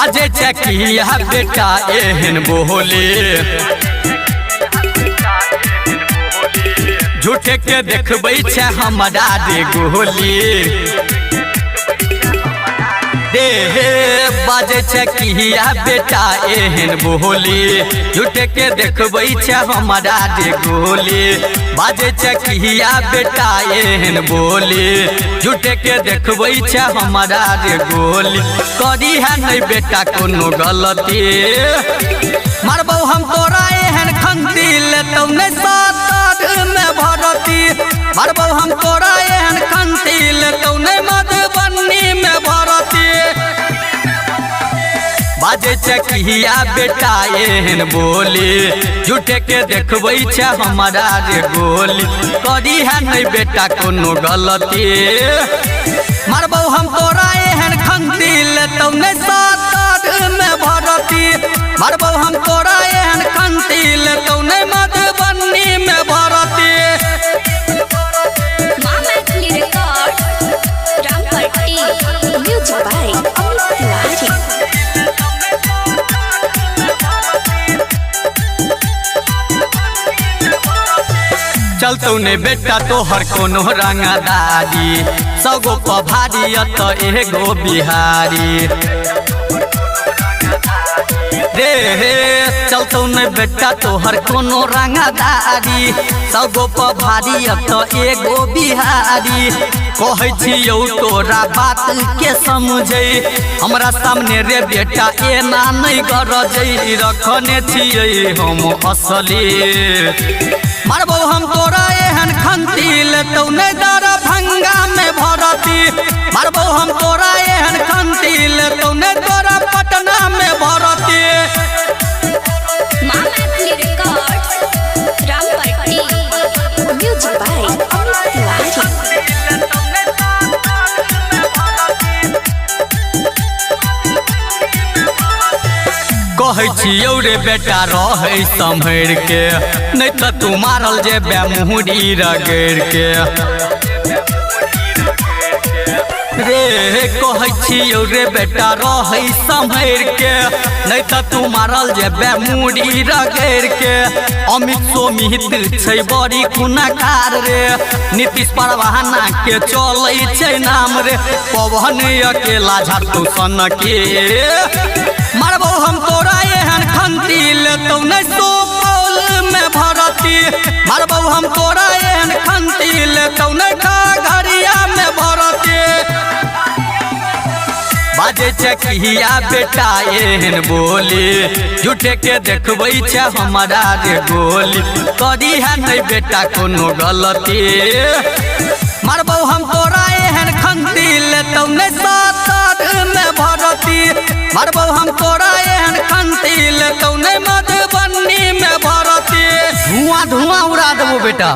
बाजे चकिया बेटा एहन बोले झूठे के देखबै छै हमरा रे गोली रे बाजे चकिया बेटा एहन बोली झूठे के देखबै छै हमरा रे गोली बाजे चकिया बेटा एहन बोली झूठे के देखबै छै हमरा रे गोली करी है नहीं बेटा कोनो गलती मारबौ हम तोरा एहन खंती लेतौ नहीं सात में भरती मारबौ हम तोरा एहन खंती लेतौ नहीं मधुबनी में भरती बाजे चकिया बेटा एहन बोली झूठे के देखबै छै हमरा रे गोली करी है नहीं बेटा कोनो गलती मारबौ हम तोरा एहन खंती लेतौ नहीं सात में भरती मारबौ हम तोरा एहन खंती लेतौ नहीं मधुबनी में भरती Music by Amit Tiwari. चलतौ ने बेटा तोहर कोनो रंगदारी सगो पभारी तो एगो बिहारी रे चलतौ ने बेटा तोहर कोनो रंगदारी सगो पभारी तो एगो बिहारी कहै छियौ तोरा बात के समझै हमरा सामने रे बेटा एना नहीं गरजै रखने छियै हम असली मारबौ हम तोरा एहन खंती लेतौ नहीं दरभंगा में भरती मारबौ हम तोरा एहन खंती लेतौ नहीं तोरा पटना में भरती Music by Amit Tiwari. कहै छियौ रे बेटा रहै सम्हर के नहीं तो तू मारल जेबे मुहरी रगड़ के रे कहै छियौ रे बेटा रहै सम्हर के नहीं तो तू मारल जेबे मुहरी रगड़ के अमित सोमित छै बड़ी खुनाकार रे नीतीश परवाना के चलै छै नाम रे पवन अकेला झाटू सन के मारबौ हम तोरा एहन खंती लेतौ नहीं सुपौल में भरती मारबौ हम तोरा एहन खंती लेतौ नहीं खगड़िया में भरती बाजे चकिया बेटा एहन बोली झूठे के देखबै छै हमरा रे गोली करी है नहीं बेटा कोनो गलती मारबौ हम तोरा एहन खंती लेतौ नहीं सात में भरती मारबौ हम तोरा एहन खंती लेतौ नहीं मधुबनी में भरती धुआं धुआं उड़ा देबो बेटा।